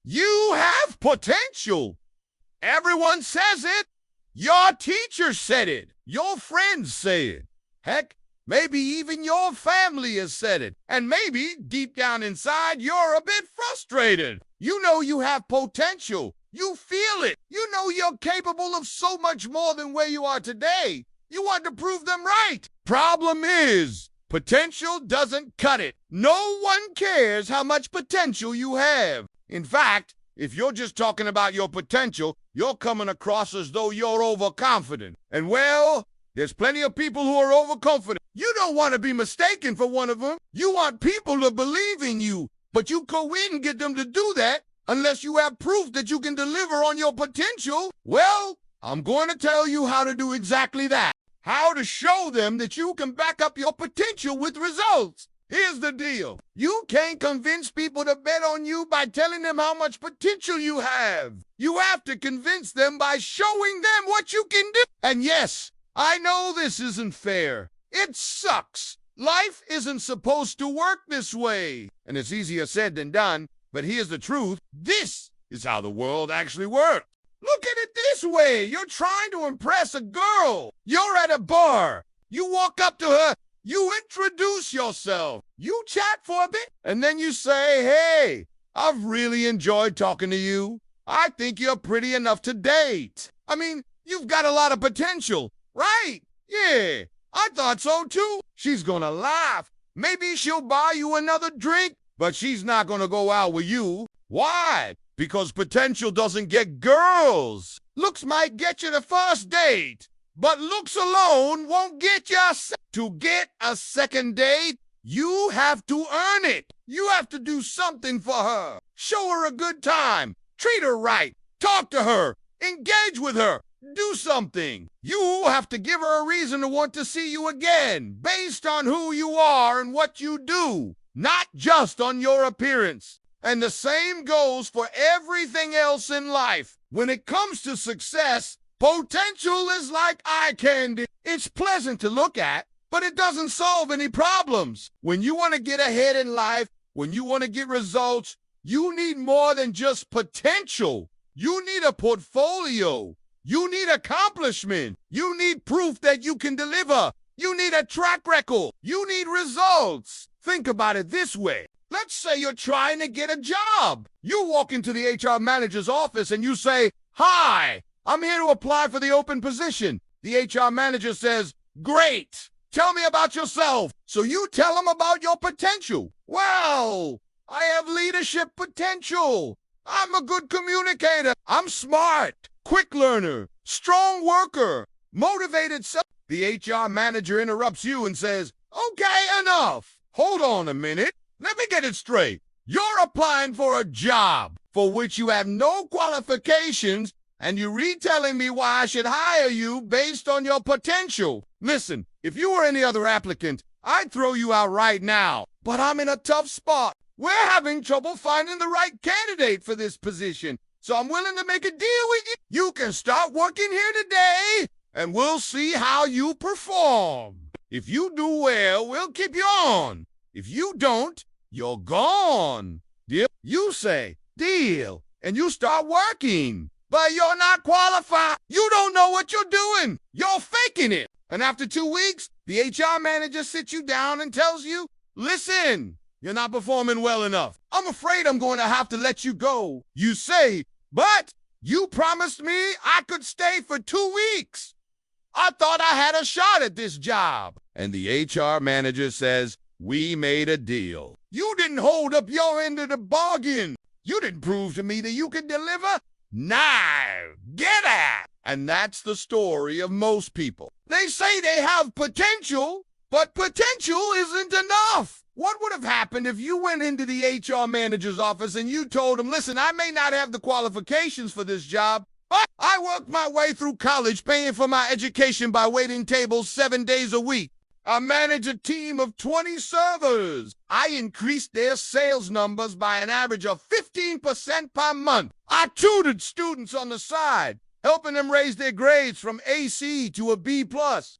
You have potential. Everyone says it. Your teacher said it. Your friends say it. Heck, maybe even your family has said it. And maybe deep down inside, you're a bit frustrated. You know you have potential. You feel it. You know you're capable of so much more than where you are today. You want to prove them right. Problem is, potential doesn't cut it. No one cares how much potential you have. In fact, if you're just talking about your potential, you're coming across as though you're overconfident. And well, there's plenty of people who are overconfident. You don't want to be mistaken for one of them. You want people to believe in you, but you go in and get them to do that unless you have proof that you can deliver on your potential. Well, I'm going to tell you how to do exactly that. How to show them that you can back up your potential with results. Here's the deal. You can't convince people to bet on you by telling them how much potential you have. You have to convince them by showing them what you can do. And yes, I know this isn't fair. It sucks. Life isn't supposed to work this way. And it's easier said than done, but here's the truth. This is how the world actually works. Look at it this way. You're trying to impress a girl. You're at a bar. You walk up to her. You introduce yourself. You chat for a bit. And then you say, hey, I've really enjoyed talking to you. I think you're pretty enough to date. I mean, you've got a lot of potential, right? Yeah, I thought so too. She's gonna laugh. Maybe she'll buy you another drink, but she's not gonna go out with you. Why? Because potential doesn't get girls. Looks might get you the first date, but looks alone won't get you to get a second date. You have to earn it. You have to do something for her. Show her a good time. Treat her right. Talk to her. Engage with her. Do something. You have to give her a reason to want to see you again, based on who you are and what you do, not just on your appearance. And the same goes for everything else in life. When it comes to success, potential is like eye candy. It's pleasant to look at, but it doesn't solve any problems. When you want to get ahead in life, when you want to get results, you need more than just potential. You need a portfolio. You need accomplishment. You need proof that you can deliver. You need a track record. You need results. Think about it this way. Let's say you're trying to get a job. You walk into the HR manager's office and you say, hi, I'm here to apply for the open position. The HR manager says, great. Tell me about yourself. So you tell them about your potential. Well, I have leadership potential. I'm a good communicator. I'm smart, quick learner, strong worker, motivated. The HR manager interrupts you and says, okay, enough. Hold on a minute. Let me get it straight. You're applying for a job for which you have no qualifications, and you're retelling me why I should hire you based on your potential. Listen, if you were any other applicant, I'd throw you out right now. But I'm in a tough spot. We're having trouble finding the right candidate for this position, so I'm willing to make a deal with you. You can start working here today, and we'll see how you perform. If you do well, we'll keep you on. If you don't, you're gone. Deal? You say, deal, and you start working. But you're not qualified. You don't know what you're doing. You're faking it. And after 2 weeks, the HR manager sits you down and tells you, listen, you're not performing well enough. I'm afraid I'm going to have to let you go. You say, but you promised me I could stay for 2 weeks. I thought I had a shot at this job. And the HR manager says, we made a deal. You didn't hold up your end of the bargain. You didn't prove to me that you could deliver. Now, get at. And that's the story of most people. They say they have potential, but potential isn't enough. What would have happened if you went into the HR manager's office and you told him, listen, I may not have the qualifications for this job, but I worked my way through college paying for my education by waiting tables 7 days a week. I manage a team of 20 servers. I increased their sales numbers by an average of 15% per month. I tutored students on the side, helping them raise their grades from AC to a B+.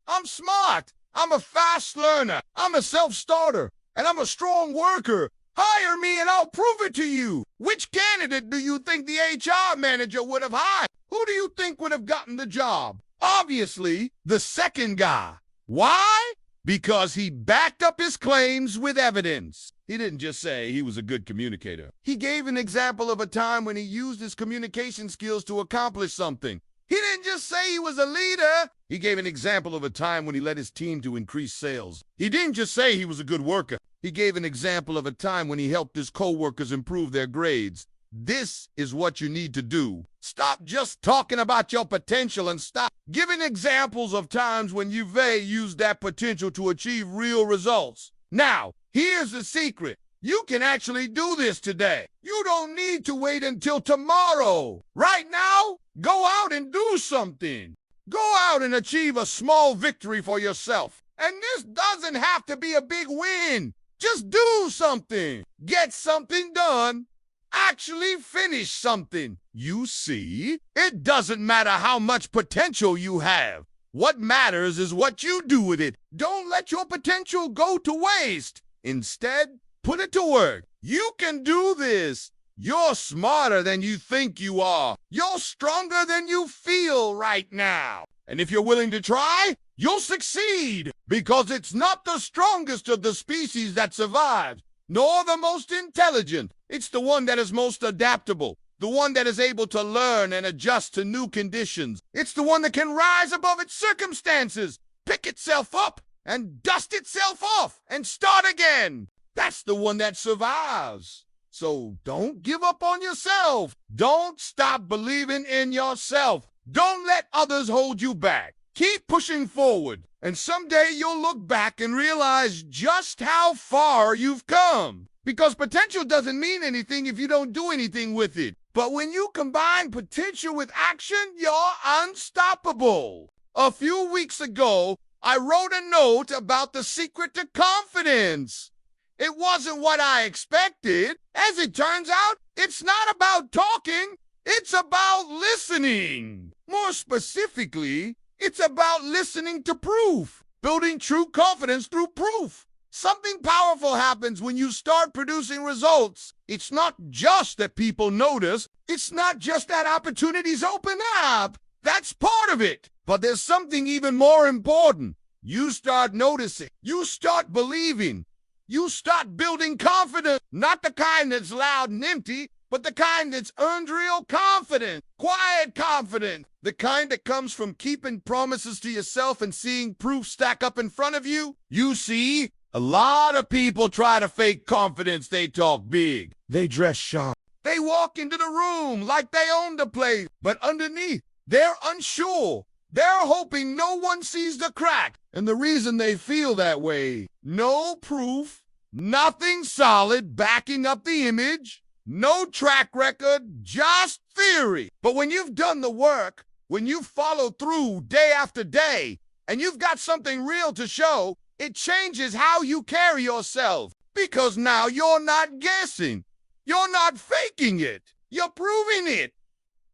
I'm smart. I'm a fast learner. I'm a self-starter. And I'm a strong worker. Hire me and I'll prove it to you. Which candidate do you think the HR manager would have hired? Who do you think would have gotten the job? Obviously, the second guy. Why? Because he backed up his claims with evidence. He didn't just say he was a good communicator. He gave an example of a time when he used his communication skills to accomplish something. He didn't just say he was a leader. He gave an example of a time when he led his team to increase sales. He didn't just say he was a good worker. He gave an example of a time when he helped his coworkers improve their grades. This is what you need to do. Stop just talking about your potential and stop giving examples of times when you've used that potential to achieve real results. Now, here's the secret. You can actually do this today. You don't need to wait until tomorrow. Right now, go out and do something. Go out and achieve a small victory for yourself. And this doesn't have to be a big win. Just do something. Get something done. Actually finish something. You see, it doesn't matter how much potential you have. What matters is what you do with it. Don't let your potential go to waste. Instead, put it to work. You can do this. You're smarter than you think you are. You're stronger than you feel right now. And if you're willing to try, you'll succeed. Because it's not the strongest of the species that survives, nor the most intelligent. It's the one that is most adaptable, the one that is able to learn and adjust to new conditions. It's the one that can rise above its circumstances, pick itself up, and dust itself off, and start again. That's the one that survives. So don't give up on yourself. Don't stop believing in yourself. Don't let others hold you back. Keep pushing forward, and someday you'll look back and realize just how far you've come. Because potential doesn't mean anything if you don't do anything with it. But when you combine potential with action, you're unstoppable. A few weeks ago, I wrote a note about the secret to confidence. It wasn't what I expected. As it turns out, it's not about talking. It's about listening. More specifically, it's about listening to proof, building true confidence through proof. Something powerful happens when you start producing results. It's not just that people notice. It's not just that opportunities open up. That's part of it. But there's something even more important. You start noticing. You start believing. You start building confidence. Not the kind that's loud and empty, but the kind that's earned real confidence. Quiet confidence. The kind that comes from keeping promises to yourself and seeing proof stack up in front of you. You see, a lot of people try to fake confidence. They talk big. They dress sharp. They walk into the room like they own the place. But underneath, they're unsure. They're hoping no one sees the crack. And the reason they feel that way, no proof, nothing solid backing up the image, no track record, just theory. But when you've done the work, when you follow through day after day, and you've got something real to show, it changes how you carry yourself. Because now you're not guessing. You're not faking it. You're proving it.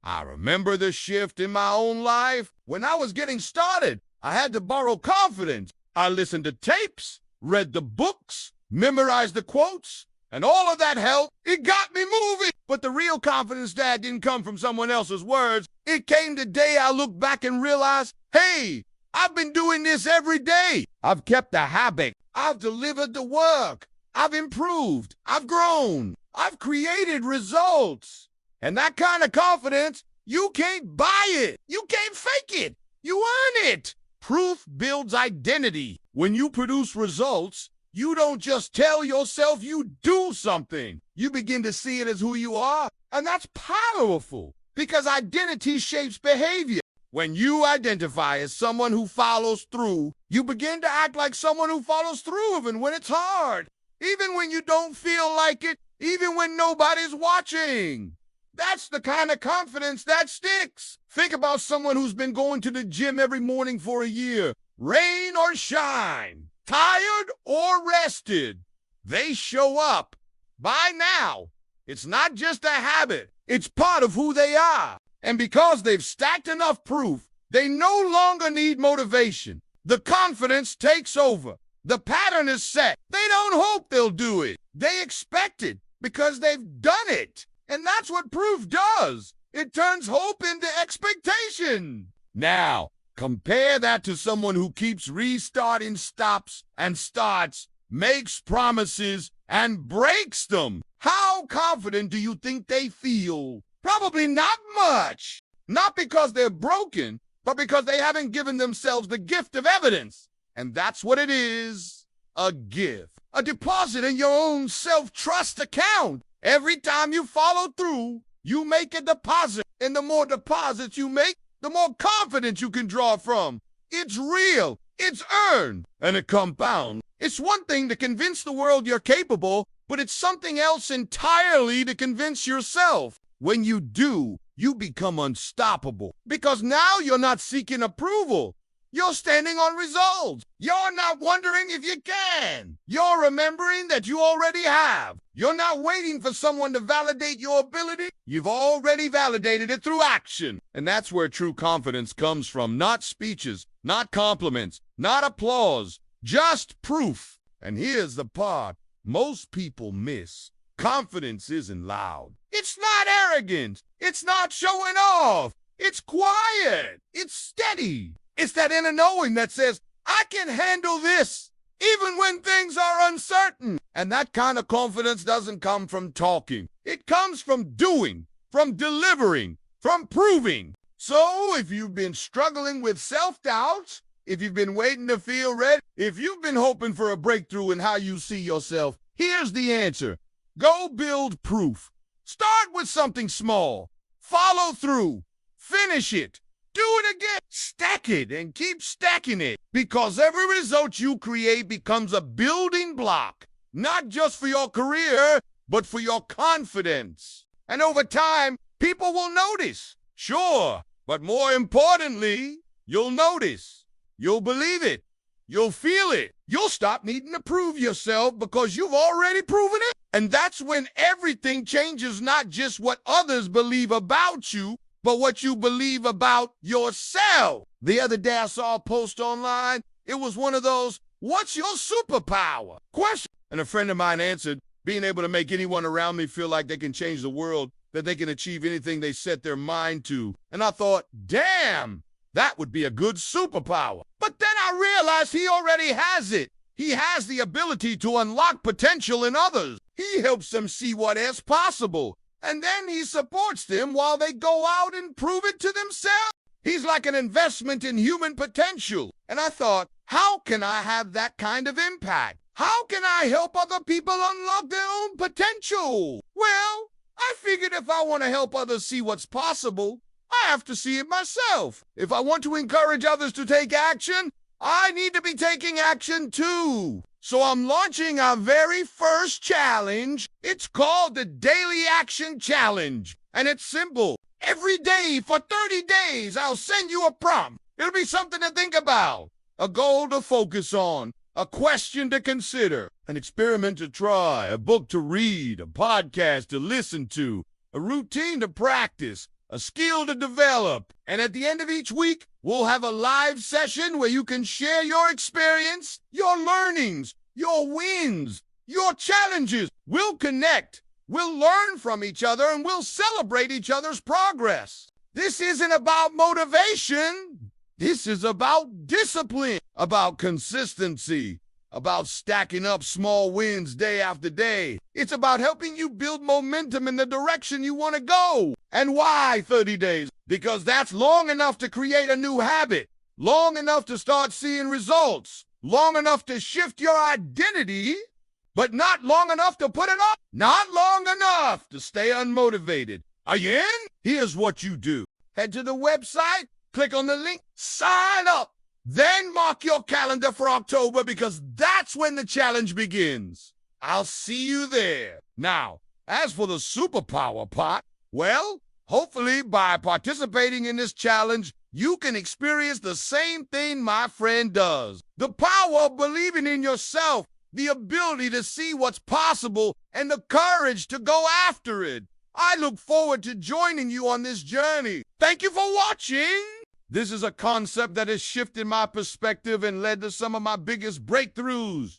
I remember the shift in my own life. When I was getting started, I had to borrow confidence. I listened to tapes, read the books, memorized the quotes, and all of that helped. It got me moving. But the real confidence that didn't come from someone else's words. It came the day I looked back and realized, hey, I've been doing this every day. I've kept the habit. I've delivered the work. I've improved. I've grown. I've created results. And that kind of confidence, you can't buy it. You can't fake it. You earn it. Proof builds identity. When you produce results, you don't just tell yourself, you do something. You begin to see it as who you are. And that's powerful because identity shapes behavior. When you identify as someone who follows through, you begin to act like someone who follows through even when it's hard, even when you don't feel like it, even when nobody's watching. That's the kind of confidence that sticks. Think about someone who's been going to the gym every morning for a year, rain or shine, tired or rested. They show up. By now, it's not just a habit. It's part of who they are. And because they've stacked enough proof, they no longer need motivation. The confidence takes over. The pattern is set. They don't hope they'll do it. They expect it because they've done it. And that's what proof does. It turns hope into expectation. Now, compare that to someone who keeps restarting, stops and starts, makes promises and breaks them. How confident do you think they feel? Probably not much. Not because they're broken, but because they haven't given themselves the gift of evidence. And that's what it is, a gift. A deposit in your own self-trust account. Every time you follow through, you make a deposit. And the more deposits you make, the more confidence you can draw from. It's real, it's earned, and it compounds. It's one thing to convince the world you're capable, but it's something else entirely to convince yourself. When you do, you become unstoppable. Because now you're not seeking approval. You're standing on results. You're not wondering if you can. You're remembering that you already have. You're not waiting for someone to validate your ability. You've already validated it through action. And that's where true confidence comes from. Not speeches, not compliments, not applause, just proof. And here's the part most people miss. Confidence isn't loud. It's not arrogant. It's not showing off. It's quiet. It's steady. It's that inner knowing that says, I can handle this, even when things are uncertain. And that kind of confidence doesn't come from talking. It comes from doing, from delivering, from proving. So if you've been struggling with self-doubt, if you've been waiting to feel ready, if you've been hoping for a breakthrough in how you see yourself, here's the answer. Go build proof. Start with something small. Follow through. Finish it. Do it again. Stack it and keep stacking it. Because every result you create becomes a building block. Not just for your career, but for your confidence. And over time, people will notice. Sure. But more importantly, you'll notice. You'll believe it. You'll feel it. You'll stop needing to prove yourself because you've already proven it. And that's when everything changes, not just what others believe about you, but what you believe about yourself. The other day I saw a post online. It was one of those, what's your superpower? Question. And a friend of mine answered, being able to make anyone around me feel like they can change the world, that they can achieve anything they set their mind to. And I thought, damn, that would be a good superpower. But then I realized he already has it. He has the ability to unlock potential in others. He helps them see what is possible. And then he supports them while they go out and prove it to themselves. He's like an investment in human potential. And I thought, how can I have that kind of impact? How can I help other people unlock their own potential? Well, I figured if I want to help others see what's possible, I have to see it myself. If I want to encourage others to take action, I need to be taking action too. So I'm launching our very first challenge. It's called the Daily Action Challenge. And it's simple. Every day for 30 days, I'll send you a prompt. It'll be something to think about, a goal to focus on, a question to consider, an experiment to try, a book to read, a podcast to listen to, a routine to practice, a skill to develop. And at the end of each week, we'll have a live session where you can share your experience, your learnings, your wins, your challenges. We'll connect, we'll learn from each other, and we'll celebrate each other's progress. This isn't about motivation. This is about discipline, about consistency, about stacking up small wins day after day. It's about helping you build momentum in the direction you want to go. And why 30 days? Because that's long enough to create a new habit, long enough to start seeing results, long enough to shift your identity, but not long enough to put it off, not long enough to stay unmotivated. Are you in? Here's what you do. Head to the website, click on the link, sign up. Then mark your calendar for October because that's when the challenge begins. I'll see you there. Now, as for the superpower part, well, hopefully by participating in this challenge, you can experience the same thing my friend does. The power of believing in yourself, the ability to see what's possible, and the courage to go after it. I look forward to joining you on this journey. Thank you for watching. This is a concept that has shifted my perspective and led to some of my biggest breakthroughs.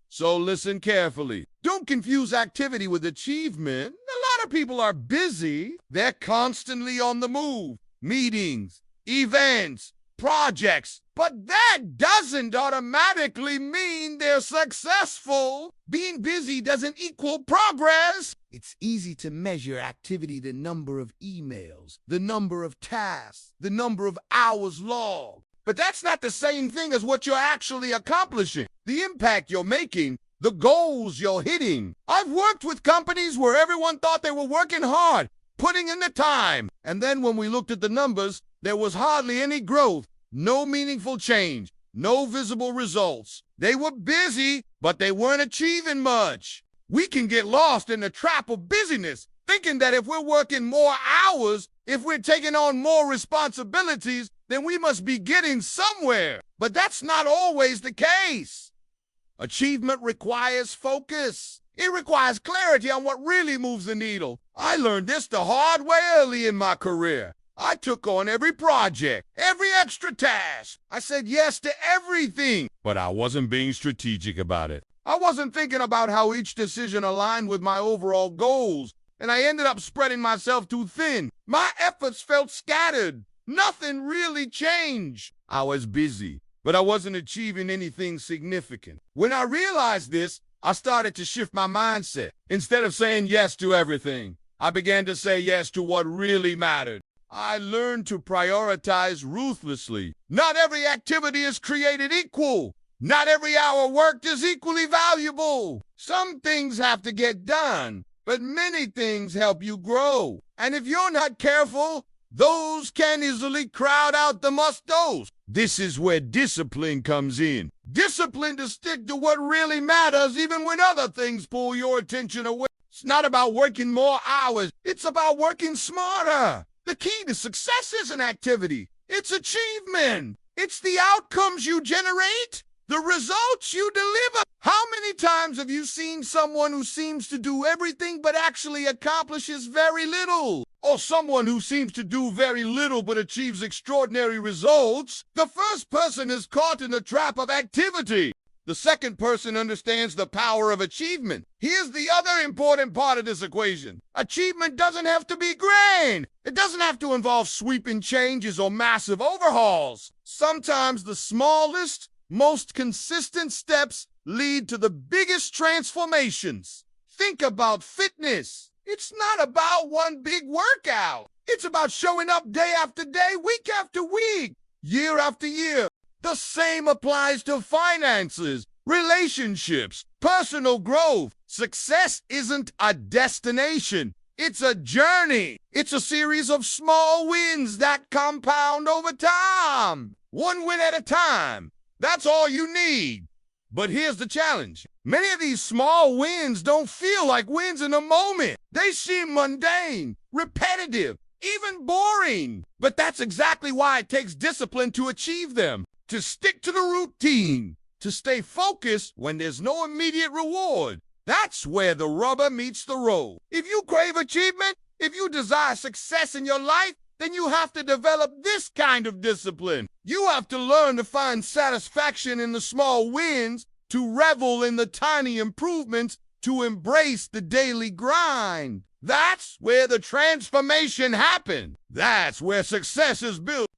So listen carefully. Don't confuse activity with achievement. A lot of people are busy. They're constantly on the move. Meetings, events, projects. But that doesn't automatically mean they're successful. Being busy doesn't equal progress. It's easy to measure activity, the number of emails, the number of tasks, the number of hours logged. But that's not the same thing as what you're actually accomplishing, the impact you're making, the goals you're hitting. I've worked with companies where everyone thought they were working hard, putting in the time. And then when we looked at the numbers, there was hardly any growth, no meaningful change, no visible results. They were busy, but they weren't achieving much. We can get lost in the trap of busyness, thinking that if we're working more hours, if we're taking on more responsibilities, then we must be getting somewhere. But that's not always the case. Achievement requires focus. It requires clarity on what really moves the needle. I learned this the hard way early in my career. I took on every project, every extra task. I said yes to everything, but I wasn't being strategic about it. I wasn't thinking about how each decision aligned with my overall goals, and I ended up spreading myself too thin. My efforts felt scattered. Nothing really changed. I was busy, but I wasn't achieving anything significant. When I realized this, I started to shift my mindset. Instead of saying yes to everything, I began to say yes to what really mattered. I learned to prioritize ruthlessly. Not every activity is created equal. Not every hour worked is equally valuable. Some things have to get done, but many things help you grow. And if you're not careful, those can easily crowd out the must-dos. This is where discipline comes in. Discipline to stick to what really matters even when other things pull your attention away. It's not about working more hours. It's about working smarter. The key to success isn't activity. It's achievement. It's the outcomes you generate, the results you deliver. How many times have you seen someone who seems to do everything but actually accomplishes very little? Or someone who seems to do very little but achieves extraordinary results? The first person is caught in the trap of activity. The second person understands the power of achievement. Here's the other important part of this equation. Achievement doesn't have to be grand. It doesn't have to involve sweeping changes or massive overhauls. Sometimes the smallest, most consistent steps lead to the biggest transformations. Think about fitness. It's not about one big workout. It's about showing up day after day, week after week, year after year. The same applies to finances, relationships, personal growth. Success isn't a destination. It's a journey. It's a series of small wins that compound over time. One win at a time. That's all you need. But here's the challenge. Many of these small wins don't feel like wins in the moment. They seem mundane, repetitive, even boring. But that's exactly why it takes discipline to achieve them. To stick to the routine, to stay focused when there's no immediate reward. That's where the rubber meets the road. If you crave achievement, if you desire success in your life, then you have to develop this kind of discipline. You have to learn to find satisfaction in the small wins, to revel in the tiny improvements, to embrace the daily grind. That's where the transformation happens. That's where success is built.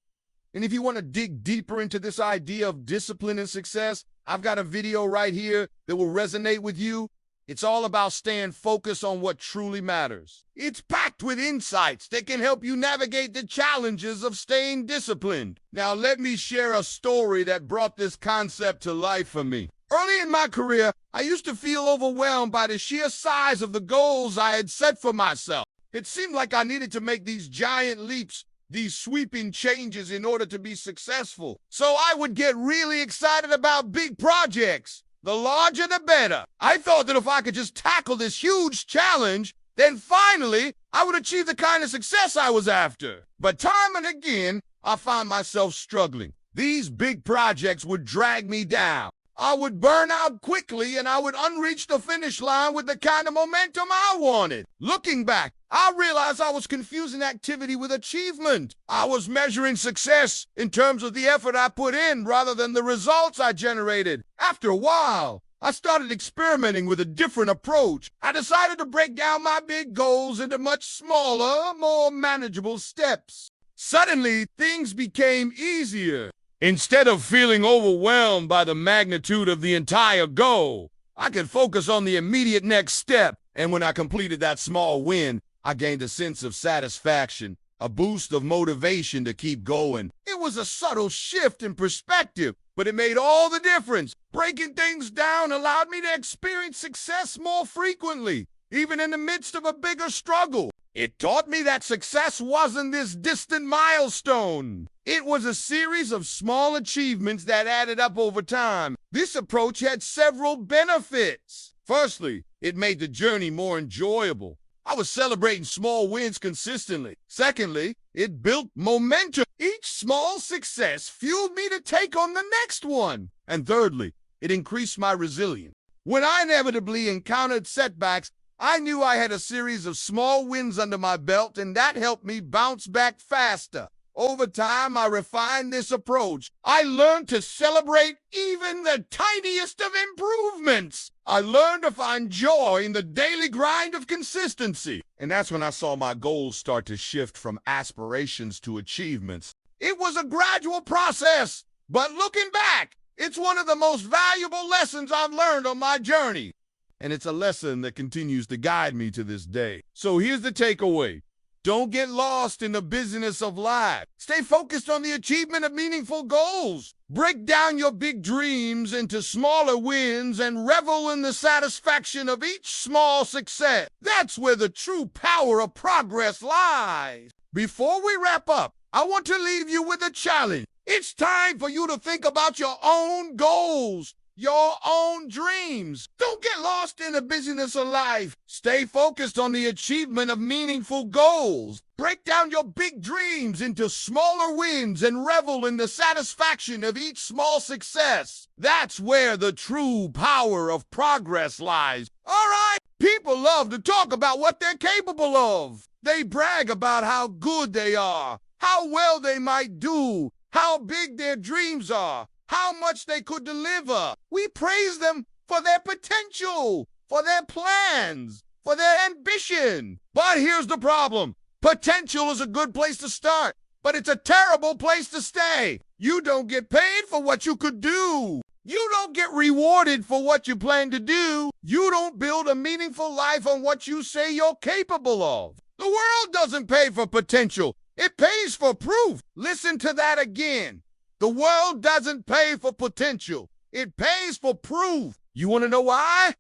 And if you want to dig deeper into this idea of discipline and success, I've got a video right here that will resonate with you. It's all about staying focused on what truly matters. It's packed with insights that can help you navigate the challenges of staying disciplined. Now, let me share a story that brought this concept to life for me. Early in my career, I used to feel overwhelmed by the sheer size of the goals I had set for myself. It seemed like I needed to make these giant leaps, these sweeping changes in order to be successful. So I would get really excited about big projects. The larger the better. I thought that if I could just tackle this huge challenge, then finally I would achieve the kind of success I was after. But time and again, I found myself struggling. These big projects would drag me down. I would burn out quickly and I would unreach the finish line with the kind of momentum I wanted. Looking back, I realized I was confusing activity with achievement. I was measuring success in terms of the effort I put in rather than the results I generated. After a while, I started experimenting with a different approach. I decided to break down my big goals into much smaller, more manageable steps. Suddenly, things became easier. Instead of feeling overwhelmed by the magnitude of the entire goal, I could focus on the immediate next step. And when I completed that small win, I gained a sense of satisfaction, a boost of motivation to keep going. It was a subtle shift in perspective, but it made all the difference. Breaking things down allowed me to experience success more frequently, even in the midst of a bigger struggle. It taught me that success wasn't this distant milestone. It was a series of small achievements that added up over time. This approach had several benefits. Firstly, it made the journey more enjoyable. I was celebrating small wins consistently. Secondly, it built momentum. Each small success fueled me to take on the next one. And thirdly, it increased my resilience. When I inevitably encountered setbacks, I knew I had a series of small wins under my belt, and that helped me bounce back faster. Over time, I refined this approach. I learned to celebrate even the tiniest of improvements. I learned to find joy in the daily grind of consistency. And that's when I saw my goals start to shift from aspirations to achievements. It was a gradual process, but looking back, it's one of the most valuable lessons I've learned on my journey. And it's a lesson that continues to guide me to this day. So here's the takeaway. Don't get lost in the busyness of life. Stay focused on the achievement of meaningful goals. Break down your big dreams into smaller wins and revel in the satisfaction of each small success. That's where the true power of progress lies. Before we wrap up, I want to leave you with a challenge. It's time for you to think about your own goals, your own dreams. Don't get lost in the busyness of life. Stay focused on the achievement of meaningful goals. Break down your big dreams into smaller wins and revel in the satisfaction of each small success. That's where the true power of progress lies. All right, people love to talk about what they're capable of. They brag about how good they are, how well they might do, how big their dreams are, how much they could deliver. We praise them for their potential, for their plans, for their ambition. But here's the problem. Potential is a good place to start, but it's a terrible place to stay. You don't get paid for what you could do. You don't get rewarded for what you plan to do. You don't build a meaningful life on what you say you're capable of. The world doesn't pay for potential. It pays for proof. Listen to that again. The world doesn't pay for potential. It pays for proof. You want to know why?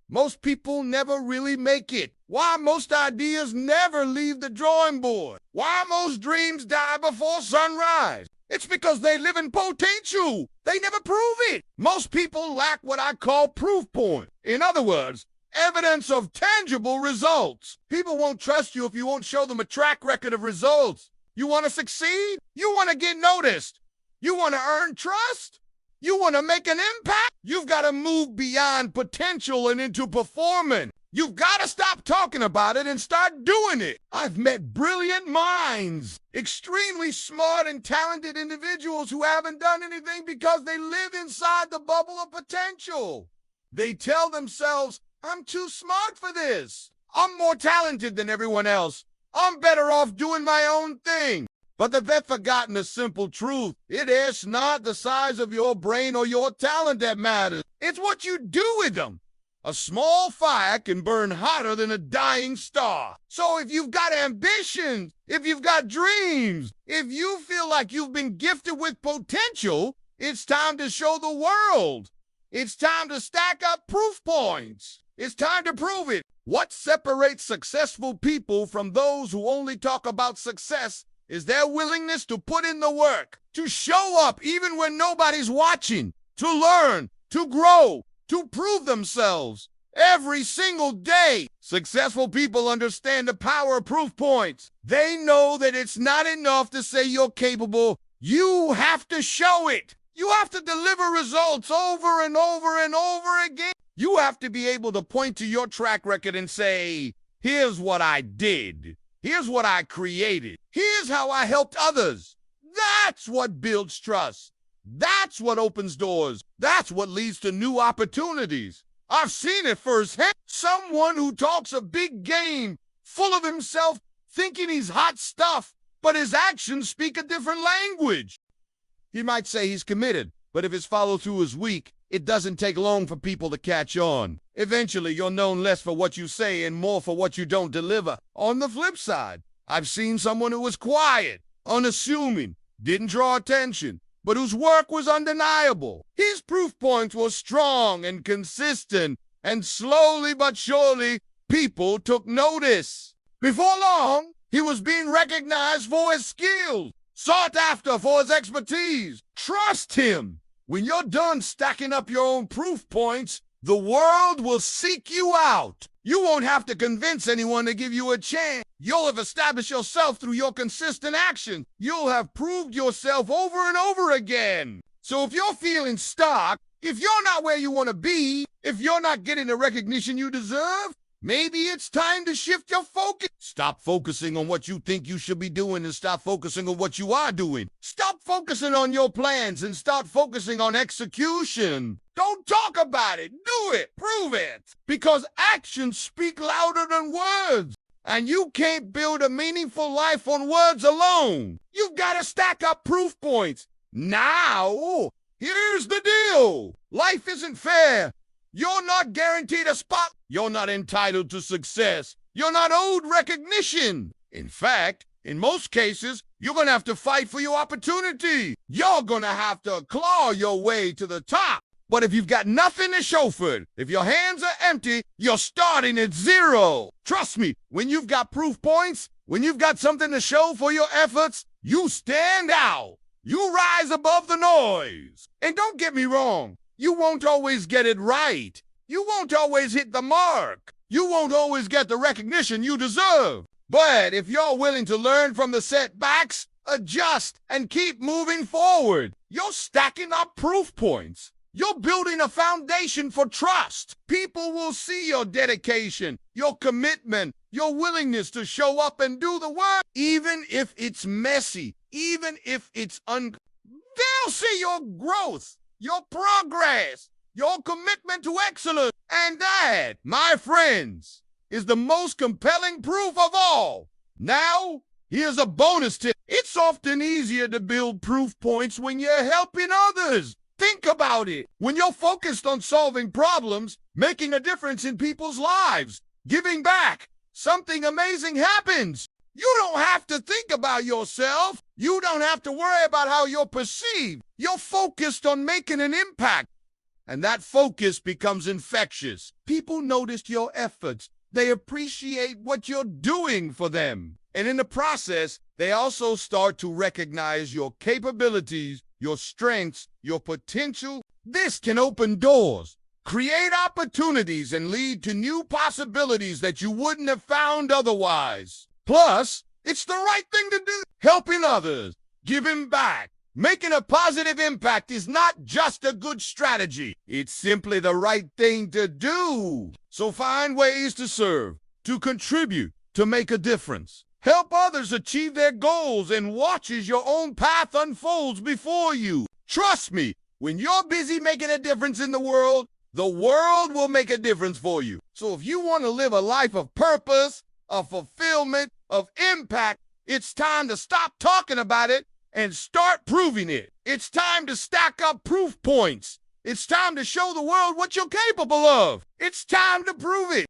Most people never really make it. Why most ideas never leave the drawing board. Why most dreams die before sunrise. It's because they live in potential. They never prove it. Most people lack what I call proof point. In other words, evidence of tangible results. People won't trust you if you won't show them a track record of results. You want to succeed? You want to get noticed? You want to earn trust? You want to make an impact? You've got to move beyond potential and into performance. You've got to stop talking about it and start doing it. I've met brilliant minds, extremely smart and talented individuals who haven't done anything because they live inside the bubble of potential. They tell themselves, I'm too smart for this. I'm more talented than everyone else. I'm better off doing my own thing. But they've forgotten a simple truth. It is not the size of your brain or your talent that matters. It's what you do with them. A small fire can burn hotter than a dying star. So if you've got ambitions, if you've got dreams, if you feel like you've been gifted with potential, it's time to show the world. It's time to stack up proof points. It's time to prove it. What separates successful people from those who only talk about success is their willingness to put in the work, to show up even when nobody's watching, to learn, to grow, to prove themselves every single day. Successful people understand the power of proof points. They know that it's not enough to say you're capable. You have to show it. You have to deliver results over and over and over again. You have to be able to point to your track record and say, here's what I did. Here's what I created. Here's how I helped others. That's what builds trust. That's what opens doors. That's what leads to new opportunities. I've seen it firsthand. Someone who talks a big game, full of himself, thinking he's hot stuff, but his actions speak a different language. He might say he's committed, but if his follow-through is weak, it doesn't take long for people to catch on. Eventually, you're known less for what you say and more for what you don't deliver. On the flip side, I've seen someone who was quiet, unassuming, didn't draw attention, but whose work was undeniable. His proof points were strong and consistent, and slowly but surely, people took notice. Before long, he was being recognized for his skills, sought after for his expertise. Trust him. When you're done stacking up your own proof points, the world will seek you out. You won't have to convince anyone to give you a chance. You'll have established yourself through your consistent action. You'll have proved yourself over and over again. So if you're feeling stuck, if you're not where you want to be, if you're not getting the recognition you deserve, maybe it's time to shift your focus. Stop focusing on what you think you should be doing and stop focusing on what you are doing. Stop focusing on your plans and start focusing on execution. Don't talk about it. Do it. Prove it. Because actions speak louder than words. And you can't build a meaningful life on words alone. You've got to stack up proof points. Now, here's the deal. Life isn't fair. You're not guaranteed a spot. You're not entitled to success. You're not owed recognition. In fact, in most cases, you're going to have to fight for your opportunity. You're going to have to claw your way to the top. But if you've got nothing to show for it, if your hands are empty, you're starting at zero. Trust me, when you've got proof points, when you've got something to show for your efforts, you stand out. You rise above the noise. And don't get me wrong. You won't always get it right. You won't always hit the mark. You won't always get the recognition you deserve. But if you're willing to learn from the setbacks, adjust, and keep moving forward, you're stacking up proof points. You're building a foundation for trust. People will see your dedication, your commitment, your willingness to show up and do the work, even if it's messy, even if it's they'll see your growth, your progress, your commitment to excellence. And that, my friends, is the most compelling proof of all. Now, here's a bonus tip. It's often easier to build proof points when you're helping others. Think about it. When you're focused on solving problems, making a difference in people's lives, giving back, something amazing happens. You don't have to think about yourself. You don't have to worry about how you're perceived. You're focused on making an impact. And that focus becomes infectious. People notice your efforts. They appreciate what you're doing for them. And in the process, they also start to recognize your capabilities, your strengths, your potential. This can open doors, create opportunities, and lead to new possibilities that you wouldn't have found otherwise. Plus, it's the right thing to do. Helping others, giving back, making a positive impact is not just a good strategy. It's simply the right thing to do. So find ways to serve, to contribute, to make a difference. Help others achieve their goals and watch as your own path unfolds before you. Trust me, when you're busy making a difference in the world will make a difference for you. So if you want to live a life of purpose, of fulfillment, of impact, it's time to stop talking about it and start proving it. It's time to stack up proof points. It's time to show the world what you're capable of. It's time to prove it.